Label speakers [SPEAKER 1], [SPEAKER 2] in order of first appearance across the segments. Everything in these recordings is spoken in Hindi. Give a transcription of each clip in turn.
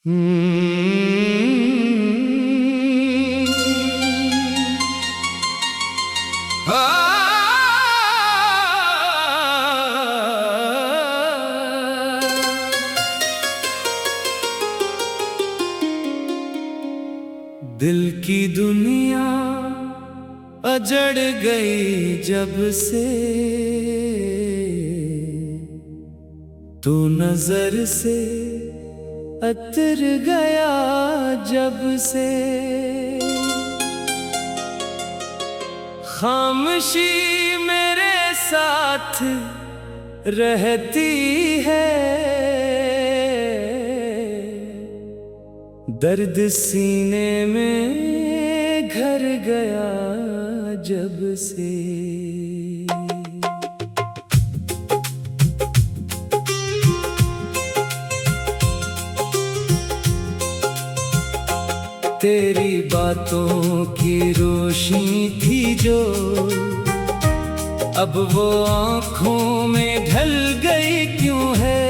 [SPEAKER 1] दिल की दुनिया अजड़ गई जब से तू नजर से अतर गया जब से। खामोशी मेरे साथ रहती है, दर्द सीने में घर गया जब से। तेरी बातों की रोशनी थी जो अब वो आँखों में ढल गई क्यों है।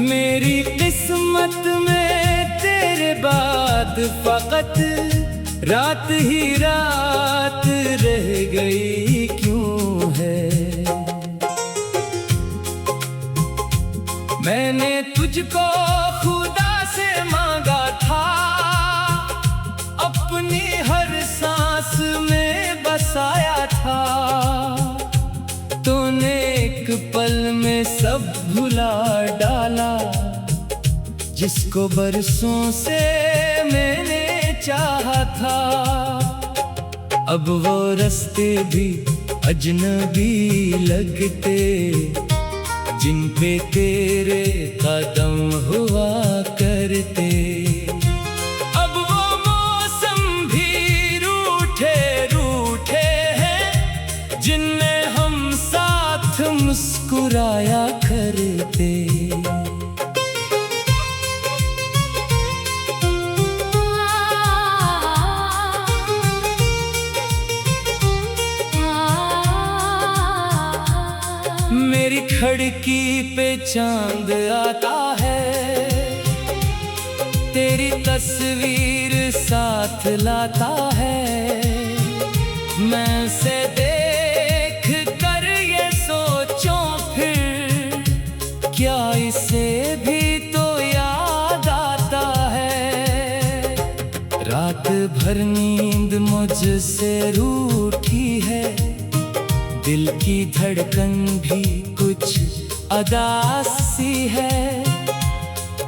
[SPEAKER 1] मेरी किस्मत में तेरे बाद फकत रात ही रात रह गई क्यों है। मैंने तुझको खुदा से मांगा था, अपनी हर सांस में बसाया था। तूने एक पल में सब भुला डाला, जिसको बरसों से मैंने चाहा था। अब वो रास्ते भी अजनबी लगते, जिन पे तेरे कदम हुआ करते। अब वो मौसम भी रूठे रूठे हैं, जिनमें हम साथ मुस्कुराया करते। मेरी खिड़की पे चांद आता है, तेरी तस्वीर साथ लाता है। मैं उसे देख कर ये सोचूं फिर, क्या इसे भी तो याद आता है। रात भर नींद मुझसे रूठी है, दिल की धड़कन भी कुछ अदासी है।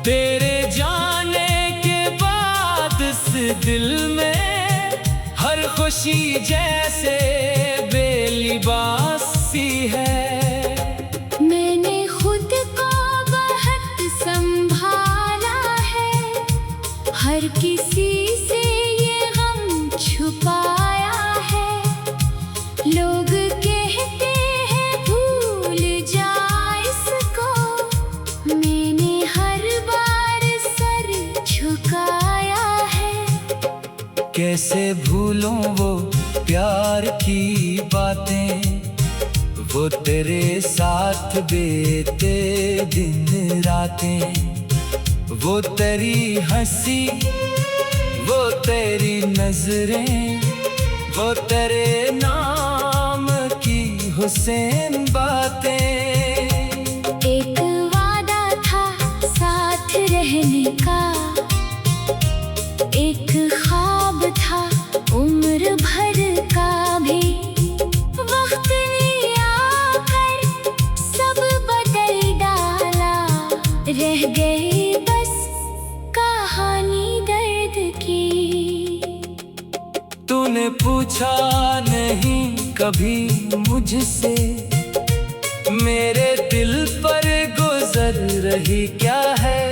[SPEAKER 1] तेरे जाने के बाद इस दिल में हर खुशी जैसे बेलिबासी है।
[SPEAKER 2] मैंने खुद को बहुत संभाला है, हर किसी से ये गम छुपाया है। लोग
[SPEAKER 1] कैसे भूलूं वो प्यार की बातें, वो तेरे साथ बीते दिन रातें। वो तेरी हंसी, वो तेरी नजरें, वो तेरे नाम की हुसैन बातें।
[SPEAKER 2] एक वादा था साथ रहने का, एक ख्वाब था उम्र भर का भी। वक्त ने आकर सब बदल डाला, रह गई बस कहानी दर्द की।
[SPEAKER 1] तूने पूछा नहीं कभी मुझसे, मेरे दिल पर गुजर रही क्या है।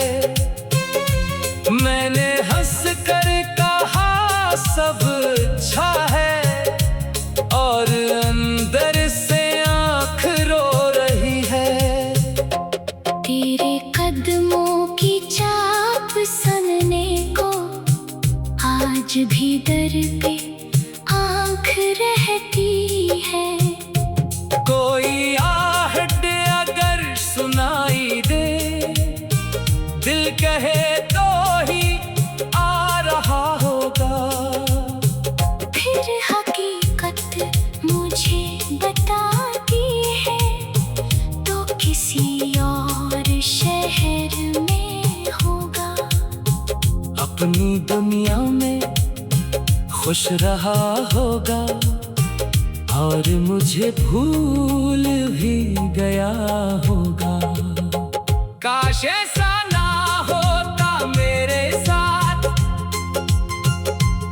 [SPEAKER 1] मैंने हंस कर कहा सब अच्छा है, और अंदर से आँख रो रही है।
[SPEAKER 2] तेरे कदमों की चाप सुनने को आज भी दर पे आँख रहती है।
[SPEAKER 1] कोई आहट अगर सुनाई दे, दिल कहे तो ही आ रहा होगा।
[SPEAKER 2] फिर हकीकत मुझे बताती है तो किसी और शहर में होगा।
[SPEAKER 1] अपनी दुनिया में खुश रहा होगा और मुझे भूल भी गया होगा। काश ऐसा ना होता मेरे साथ,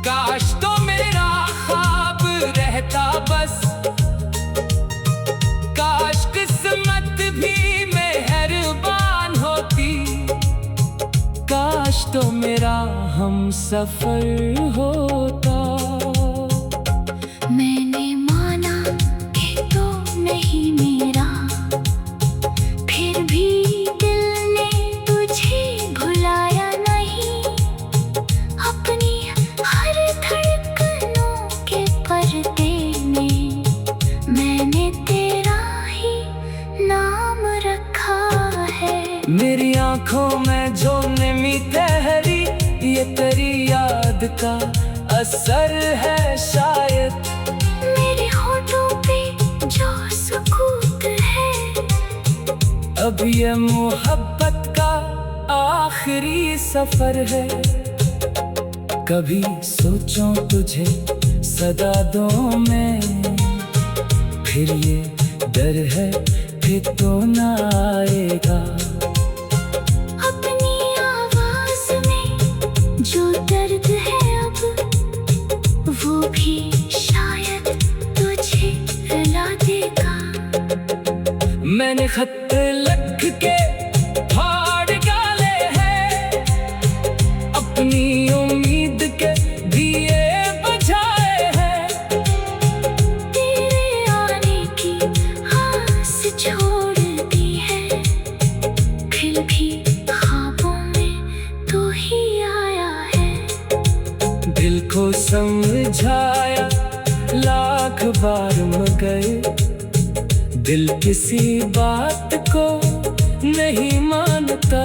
[SPEAKER 1] काश तो मेरा ख्वाब रहता बस। काश किस्मत भी मेहरबान होती, काश तो मेरा हम सफर होता।
[SPEAKER 2] मैंने माना कि तो नहीं मेरा, फिर भी दिल ने तुझे भुलाया नहीं। अपनी हर धड़कनों के पर्दे में मैंने तेरा ही नाम रखा है।
[SPEAKER 1] मेरी आंखों में जो नमी ठहरी, ये तेरी याद का असर है शायद।
[SPEAKER 2] मेरे होठों पे जो सुकून है,
[SPEAKER 1] अब ये मोहब्बत का आखिरी सफर है। कभी सोचूं तुझे सदा दूं मैं, फिर ये डर है फिर तो ना आएगा।
[SPEAKER 2] अपनी आवाज में जो दर्द है अब, वो भी शायद तुझे रुला देगा।
[SPEAKER 1] मैंने खत लिख के फाड़ डाले हैं, अपनी उम्मीद के दिए बुझाए हैं।
[SPEAKER 2] तेरे आने की आस छोड़ दी है, फिर भी ख्वाबों में तू ही आया है।
[SPEAKER 1] दिल को समझाया लाख बार मगर दिल किसी बात को नहीं मानता।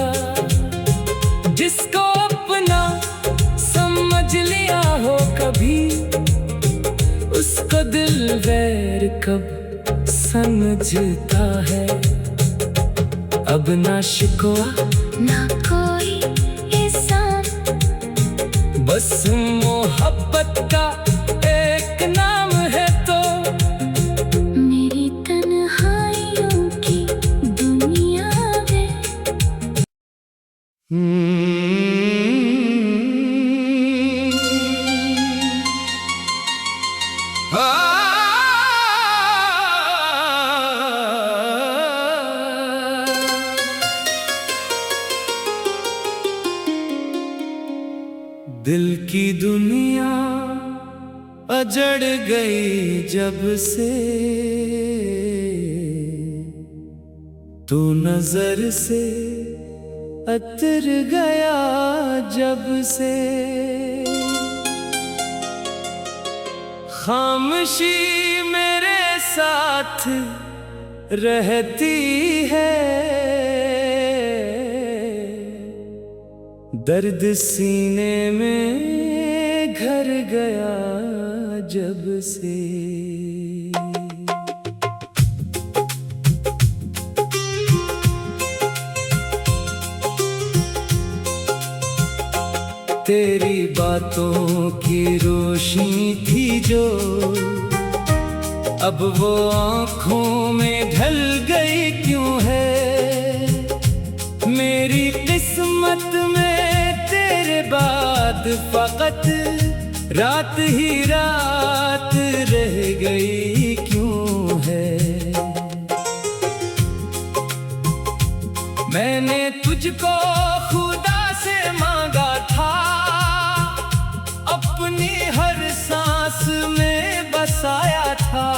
[SPEAKER 1] जिसको अपना समझ लिया हो कभी, उसको दिल वैर कब समझता है। अब ना शिकवा
[SPEAKER 2] ना कोई एहसान,
[SPEAKER 1] बस मोहब्बत का एक नाम है तो।
[SPEAKER 2] मेरी तन्हाइयों की दुनिया है।
[SPEAKER 1] दिल की दुनिया अजड़ गई जब से, तू नजर से अतर गया जब से। खामोशी मेरे साथ रहती है, दर्द सीने में घर गया जब से। तेरी बातों की रोशनी थी जो, अब वो आँखों में ढल गई क्यों है। मेरी किस्मत में तेरे बाद फकत रात ही रात रह गई क्यों है। मैंने तुझको खुदा से मांगा था, अपनी हर सांस में बसाया था।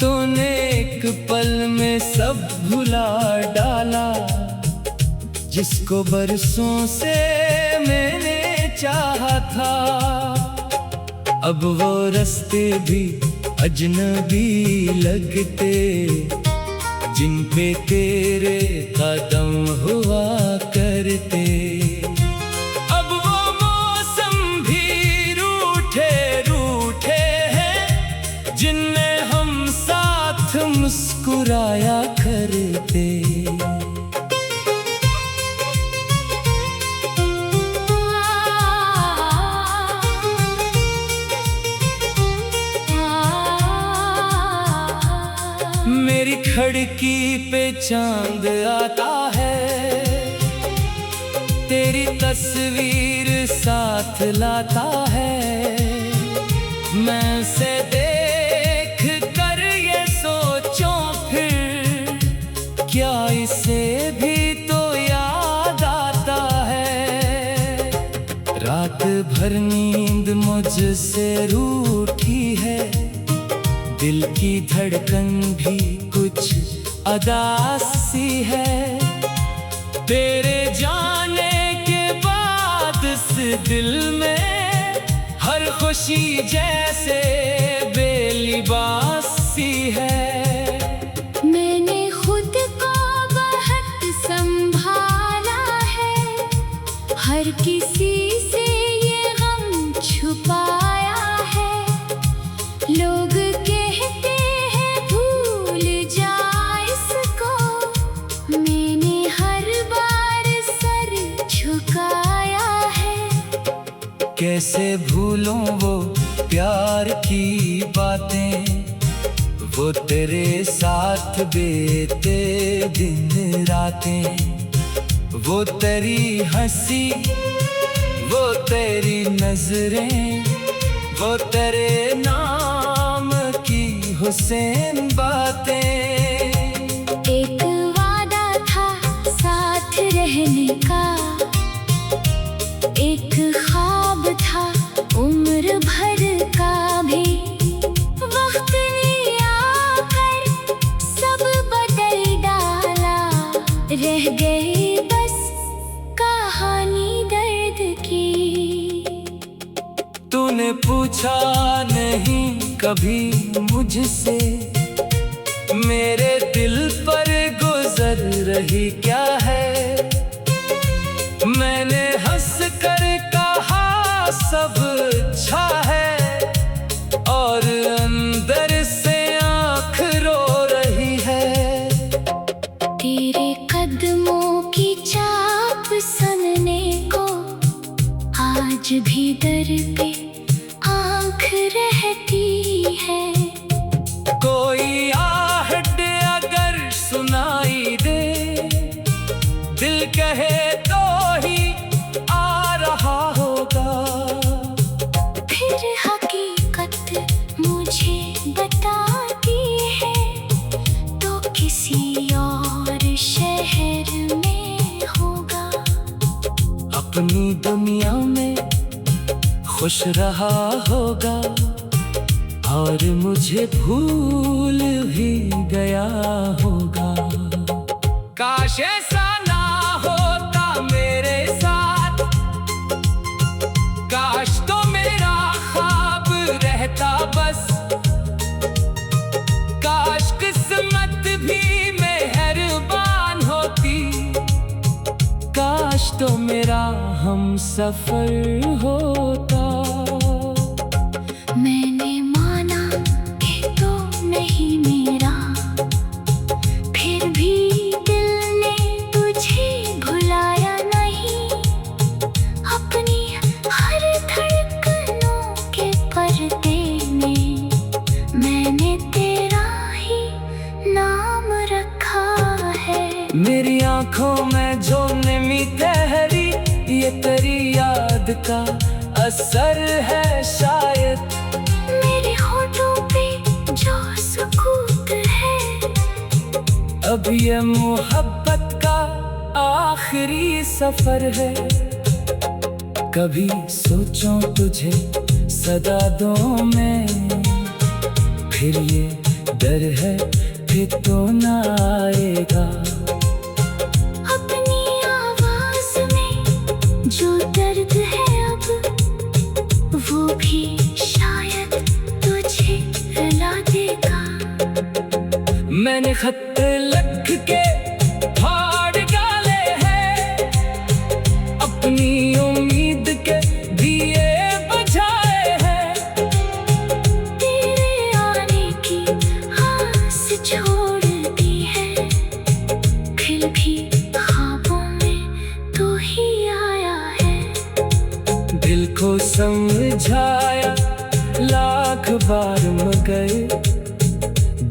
[SPEAKER 1] तूने एक पल में सब भुला डाला, जिसको बरसों से मैंने चाहा था। अब वो रास्ते भी अजनबी लगते, जिन पे तेरे कदम हुआ सड़की पे चांद आता है, तेरी तस्वीर साथ लाता है। मैं उसे देख कर ये सोचूं फिर, क्या इसे भी तो याद आता है। रात भर नींद मुझसे रूठी है, दिल की धड़कन भी कुछ अदासी है। तेरे जाने के बाद इस दिल में हर खुशी जैसे बेलिबासी है।
[SPEAKER 2] मैंने खुद को बहुत संभाला है, हर किसी से ये गम छुपाया है। लोग कहते हैं भूल जा इसको, मैंने हर बार सर झुकाया है।
[SPEAKER 1] कैसे भूलूं वो प्यार की बातें, वो तेरे साथ बीते दिन रातें। वो तेरी हंसी, वो तेरी नजरें, वो तेरे नाम की हुसैन बातें।
[SPEAKER 2] एक वादा था साथ रहने का, एक ख्वाब था उम्र भर का भी। वक्त ने आकर सब बदल डाला, रह गई बस कहानी दर्द की।
[SPEAKER 1] तूने पूछा नहीं कभी मुझसे, मेरे दिल पर गुजर रही क्या है। मैंने हंस कर कहा सब अच्छा है, और अंदर से आँख रो रही है।
[SPEAKER 2] तेरे कदमों की चाप सुनने को आज भी दर पे आँख रहती है।
[SPEAKER 1] कोई आहट अगर सुनाई दे, दिल कहे तो ही आ रहा होगा।
[SPEAKER 2] फिर हकीकत मुझे बताती है, तो किसी और शहर में होगा।
[SPEAKER 1] अपनी दुनिया में खुश रहा होगा, और मुझे भूल भी गया होगा। काश ऐसा ना होता मेरे साथ, काश तो मेरा ख्वाब रहता बस। काश किस्मत भी मेहरबान होती, काश तो मेरा हम सफर होता।
[SPEAKER 2] मैंने माना कि तो नहीं मेरा, फिर भी दिल ने तुझे भुलाया नहीं। अपनी हर धड़कनों के पर्दे में मैंने तेरा ही नाम रखा है।
[SPEAKER 1] मेरी आंखों में जो नमी ठहरी, ये तेरी याद का असर है शायद।
[SPEAKER 2] मेरे होठों पे जो सुकून है,
[SPEAKER 1] अब ये मोहब्बत का आखिरी सफर है। कभी सोचूं तुझे सदा दूं मैं, फिर ये डर है फिर तो ना आएगा।
[SPEAKER 2] अपनी आवाज में जो दर्द है अब, वो भी शायद तुझे रुला देगा।
[SPEAKER 1] मैंने खत लिख के फाड़ डाले हैं, अपनी उम्मीद के दिए बुझाए हैं।
[SPEAKER 2] तेरे आने की आस छोड़ दी है, फिर भी ख्वाबों में तू ही आया है।
[SPEAKER 1] दिल को समझाया लाख बार मगर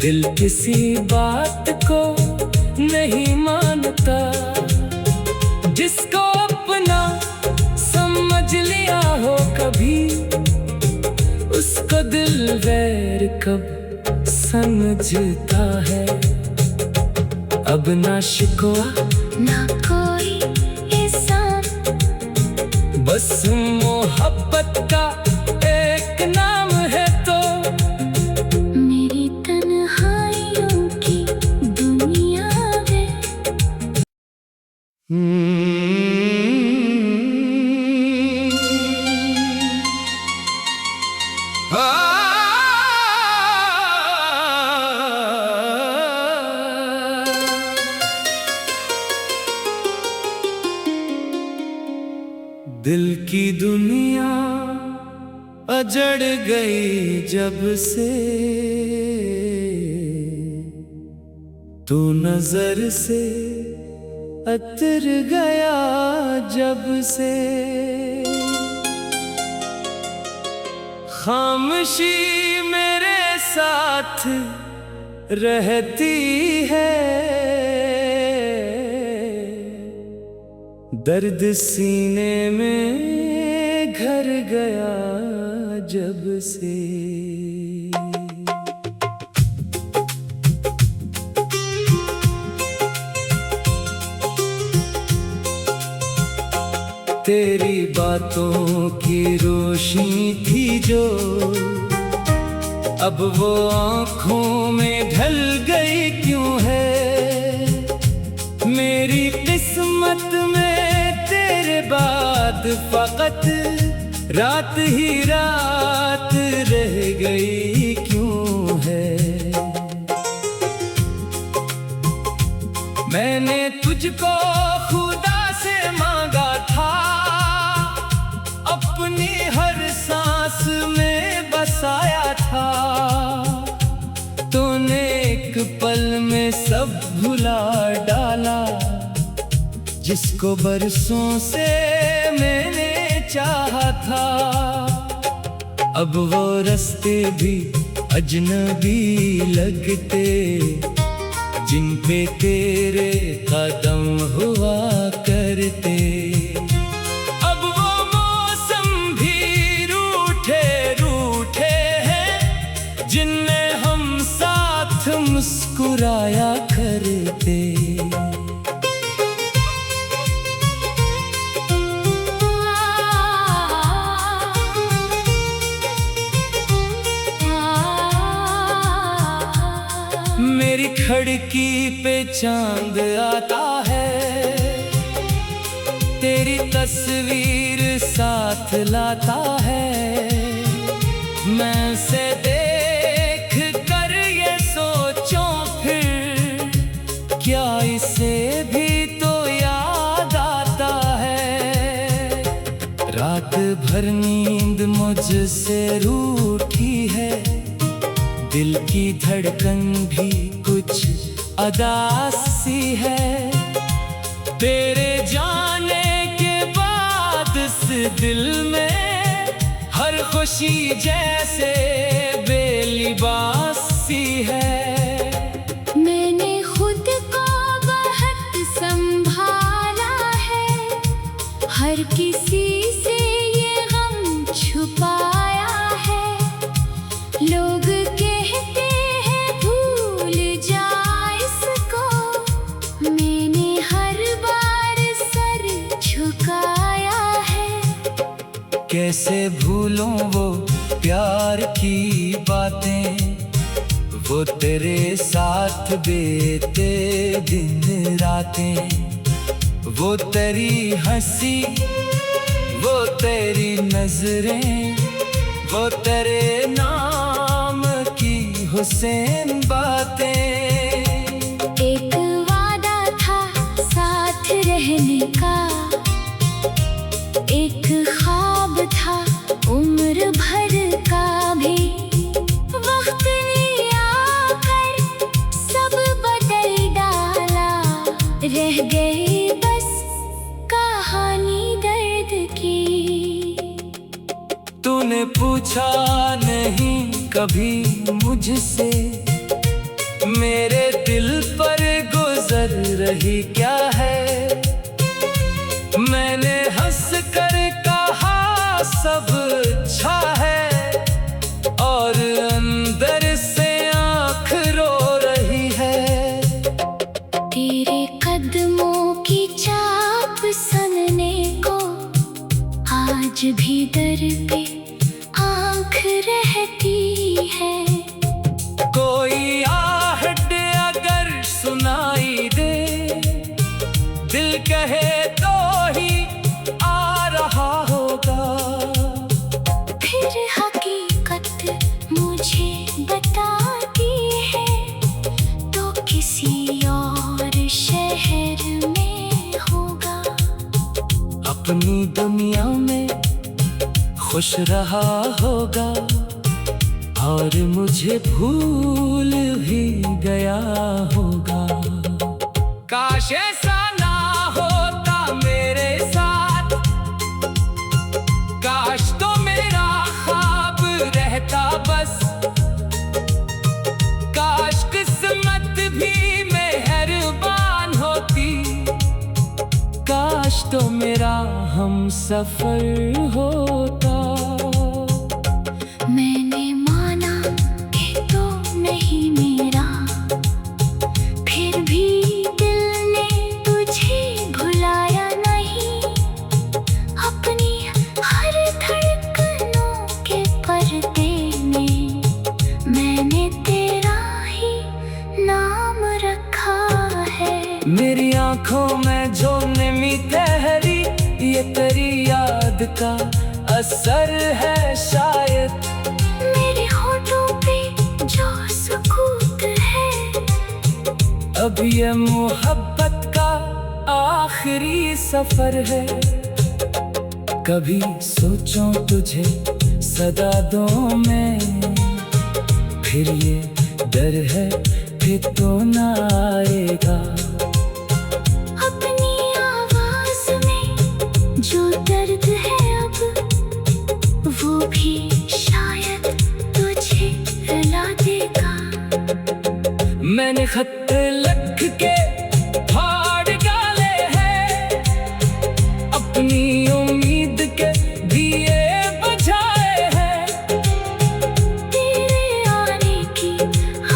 [SPEAKER 1] दिल किसी बात को नहीं मानता। जिसको अपना समझ लिया हो कभी, उसको दिल वैर कब समझता है। अब ना शिकवा
[SPEAKER 2] ना कोई एहसान,
[SPEAKER 1] बस मोहब्बत का एक नाम है तो।
[SPEAKER 2] मेरी तन्हाइयों की दुनिया है।
[SPEAKER 1] दिल की दुनिया अजड़ गई जब से, तू नजर से अतर गया जब से। खामोशी मेरे साथ रहती है, दर्द सीने में घर गया जब से। तेरी बातों की रोशनी थी जो, अब वो आँखों में ढल गई क्यों है। मेरी किस्मत में तेरे बाद फकत रात ही रात रह गई क्यों है। मैंने तुझको खुदा से मांगा था, अपनी हर सांस में बसाया था। तूने एक पल में सब भुला डाला, जिसको बरसों से मैंने चाहा था। अब वो रास्ते भी अजनबी लगते, जिन पे तेरे कदम हुआ करते। अब वो मौसम भी रूठे रूठे हैं, जिनमें हम साथ मुस्कुराया करते। मेरी खिड़की पे चांद आता है, तेरी तस्वीर साथ लाता है। मैं उसे देख कर ये सोचूं फिर, क्या इसे भी तो याद आता है। रात भर नींद मुझसे रूठी है, दिल की धड़कन भी कुछ अदासी है। तेरे जाने के बाद इस दिल में हर खुशी जैसे बेलिबासी है।
[SPEAKER 2] मैंने खुद को बहुत संभाला है, हर किसी से ये गम छुपाया है। लोग कहते हैं भूल जा इसको, मैंने हर बार सर झुकाया है।
[SPEAKER 1] कैसे भूलूं वो प्यार की बातें, वो तेरे साथ बीते दिन रातें। वो तेरी हंसी, वो तेरी नजरें, वो तेरे नाम की हुसैन बातें।
[SPEAKER 2] एक वादा था साथ रहने का, एक ख्वाब था उम्र भर का भी। वक्त ने आकर सब बदल डाला, रह गए बस कहानी दर्द की।
[SPEAKER 1] तूने पूछा नहीं कभी मुझसे, मेरे दिल पर गुजर नजर रही क्या है। मैंने हंस कर कहा सब अच्छा है, और अंदर से आँख रो रही है।
[SPEAKER 2] तेरे कदमों की चाप सुनने को आज भी दर पे आँख रहती है।
[SPEAKER 1] कोई आहट अगर सुनाई दे, दिल कहे तो ही आ रहा होगा।
[SPEAKER 2] फिर हकीकत मुझे बताती है, तो किसी और शहर में होगा।
[SPEAKER 1] अपनी दुनिया में खुश रहा होगा, और मुझे भूल भी गया होगा। काश ऐसा ना होता मेरे साथ, काश तो मेरा ख्वाब रहता बस। काश किस्मत भी मेहरबान होती, काश तो मेरा हमसफर होता।
[SPEAKER 2] मैंने माना कि तो नहीं मेरा, फिर भी दिल ने तुझे भुलाया नहीं। अपनी हर धड़कनों के पर्दे में मैंने तेरा ही नाम रखा है।
[SPEAKER 1] मेरी आंखों में जो नमी ठहरी, ये तेरी याद का असर है शायद।
[SPEAKER 2] मेरे होठों पे जो सुकूत है,
[SPEAKER 1] अब ये मोहब्बत का आखिरी सफर है। कभी सोचूं तुझे सदा दूं मैं, फिर ये डर है फिर तो ना आएगा।
[SPEAKER 2] अपनी आवाज में जो दर्द है अब, वो भी शायद तुझे रुला देगा।
[SPEAKER 1] मैंने खत लिख के फाड़ डाले हैं, अपनी उम्मीद के दिए बुझाए हैं।
[SPEAKER 2] तेरे आने की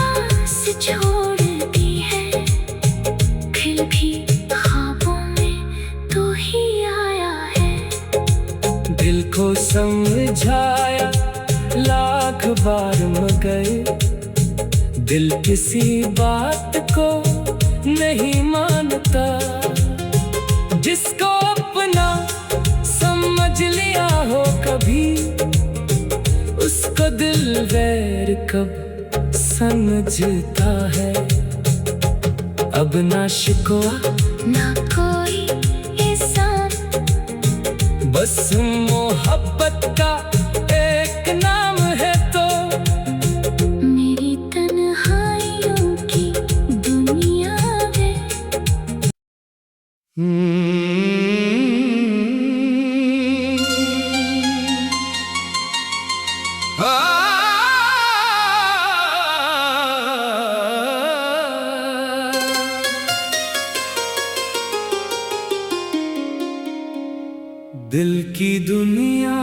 [SPEAKER 2] आस छोड़ दी है, फिर भी ख्वाबों में तू ही आया है।
[SPEAKER 1] दिल को समझाया लाख बार मगर, दिल किसी बात को नहीं मानता। जिसको अपना समझ लिया हो कभी, उसको दिल वैर कब समझता है। अब ना शिकवा
[SPEAKER 2] ना कोई एहसान,
[SPEAKER 1] बस मोहब्बत का एक नाम है तो।
[SPEAKER 2] मेरी तन्हाइयों की दुनिया है।
[SPEAKER 1] दिल की दुनिया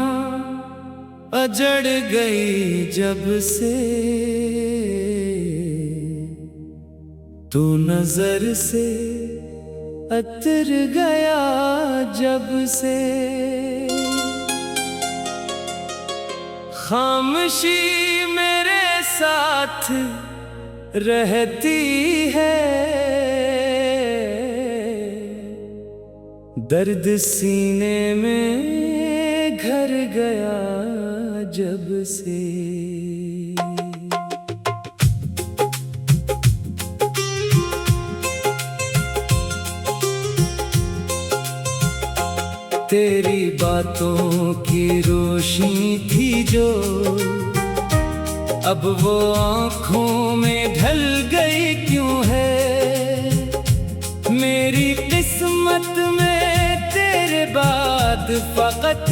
[SPEAKER 1] अजड़ गई जब से, तू नजर से अतर गया जब से। खामोशी मेरे साथ रहती है, दर्द सीने में घर गया जब से। तेरी बातों की रोशनी थी जो, अब वो आँखों में ढल गई क्यों है। मेरी किस्मत में तेरे बाद फकत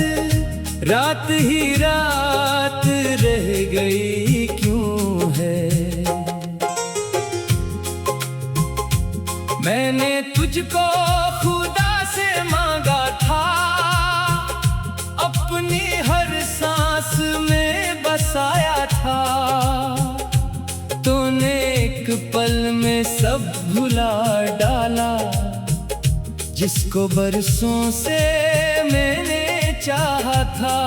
[SPEAKER 1] रात ही रात रह गई क्यों है। मैंने तुझको खुदा से मांगा था, अपनी हर सांस में बसाया था। तूने एक पल में सब भुला डाला, जिसको बरसों से मैंने चाहा था।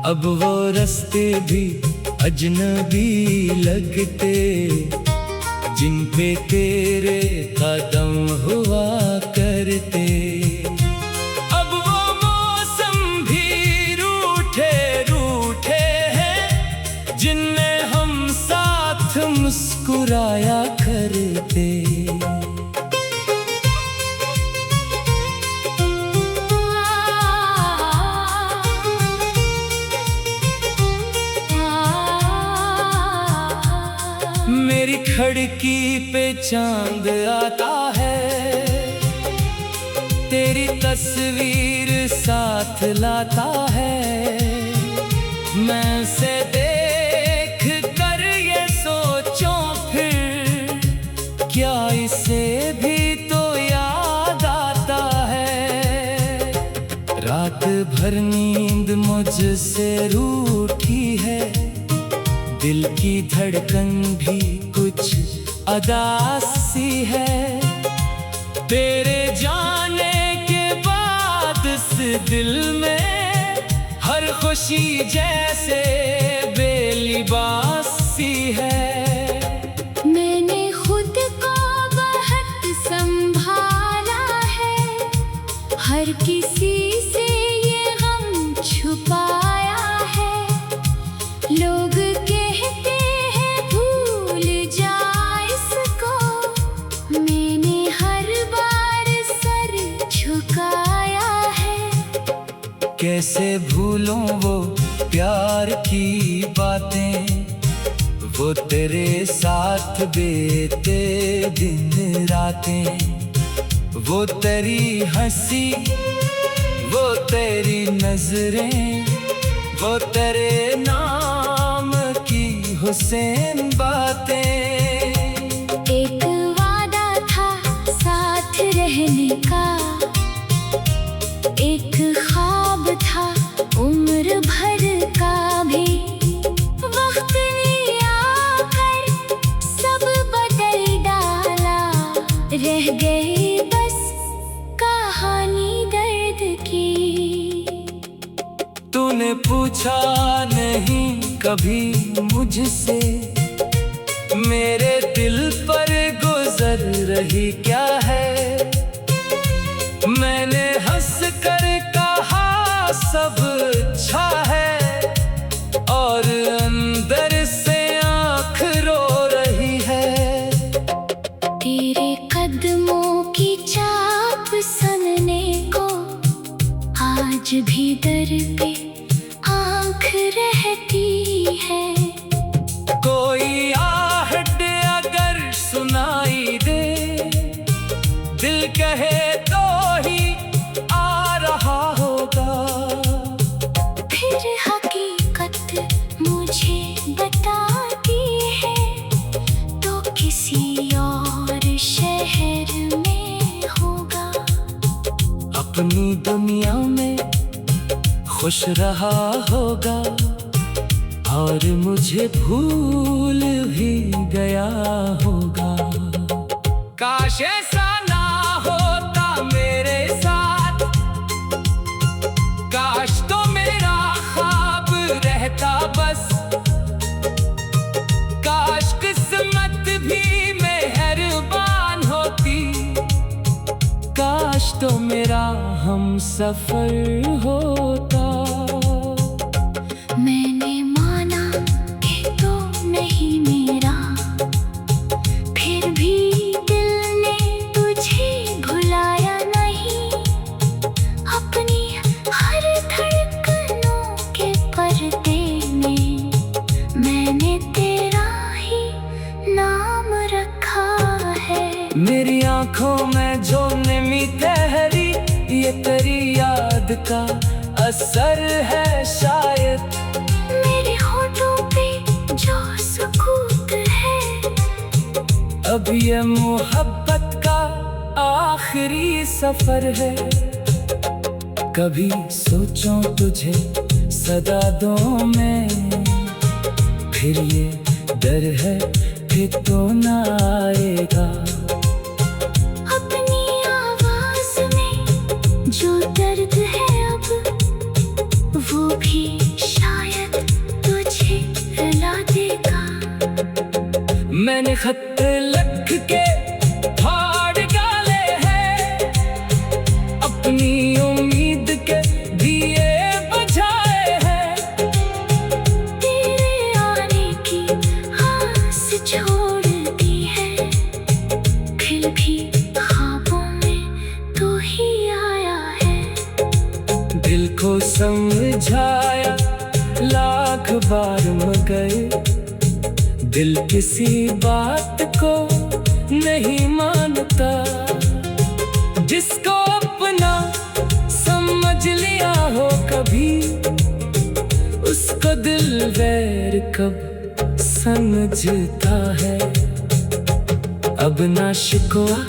[SPEAKER 1] अब वो रास्ते भी अजनबी लगते, जिन पे तेरे कदम हुआ करते। अब वो मौसम भी रूठे रूठे हैं, जिनमें हम साथ मुस्कुराया करते। मेरी खिड़की पे चांद आता है, तेरी तस्वीर साथ लाता है। मैं उसे देख कर ये सोचूं फिर, क्या इसे भी तो याद आता है। रात भर नींद मुझसे रूठी है, दिल की धड़कन भी कुछ अदासी है। तेरे जाने के बाद इस दिल में हर खुशी जैसे बेलिबासी है।
[SPEAKER 2] मैंने खुद को बहुत संभाला है, हर किसी से ये गम छुपाया है। लोग कहते हैं भूल जा इसको, मैंने हर बार सर झुकाया है।
[SPEAKER 1] कैसे भूलूं वो प्यार की बातें, वो तेरे साथ बीते दिन रातें। वो तेरी हंसी, वो तेरी नजरें, वो तेरे नाम की हुसैन बातें।
[SPEAKER 2] एक वादा था साथ रहने का, एक ख्वाब था उम्र भर का भी। वक्त ने आकर सब बदल डाला, रह गई बस कहानी दर्द की।
[SPEAKER 1] तूने पूछा नहीं कभी मुझसे, मेरे दिल पर गुजर रही क्या है। मैंने हंस कर कहा सब अच्छा है, और अंदर से आँख रो रही है।
[SPEAKER 2] तेरे कदमों की चाप सुनने को आज भी दर पे आँख रहती है।
[SPEAKER 1] कोई आहट अगर सुनाई दे, दिल कहे तो ही आ रहा होगा।
[SPEAKER 2] फिर हकीकत मुझे बताती है, तो किसी और शहर में होगा।
[SPEAKER 1] अपनी दुनिया में खुश रहा होगा, और मुझे भूल भी गया होगा। काश ऐसा ना होता मेरे साथ, काश तो मेरा ख्वाब रहता बस। काश किस्मत भी मेहरबान होती, काश तो मेरा हम सफर होता।
[SPEAKER 2] मैंने माना कि तो नहीं मेरा, फिर भी दिल ने तुझे भुलाया नहीं। अपनी हर धड़कनों के पर्दे में मैंने तेरा ही नाम रखा है।
[SPEAKER 1] मेरी आंखों में जो नमी ठहरी, ये तेरी याद का असर है शायद।
[SPEAKER 2] मेरे होठों पे जो सुकून है,
[SPEAKER 1] अब ये मोहब्बत का आखिरी सफर है। कभी सोचूं तुझे सदा दो मैं, फिर ये डर है कि तो ना आएगा।
[SPEAKER 2] अपनी आवाज में जो दर्द है अब, वो भी शायद तुझे रुला देगा।
[SPEAKER 1] मैंने खत लिख के फाड़ डाले हैं, अपनी उम्मीद के दिए बुझाए हैं।
[SPEAKER 2] तेरे आने की आस छोड़ दी है, फिर भी ख्वाबों में तू ही आया है।
[SPEAKER 1] दिल को समझाया लाख बार मगर दिल किसी बात को नहीं मानता। जिसको अपना समझ लिया हो कभी, उसको दिल वैर कब समझता है। अब ना शिकवा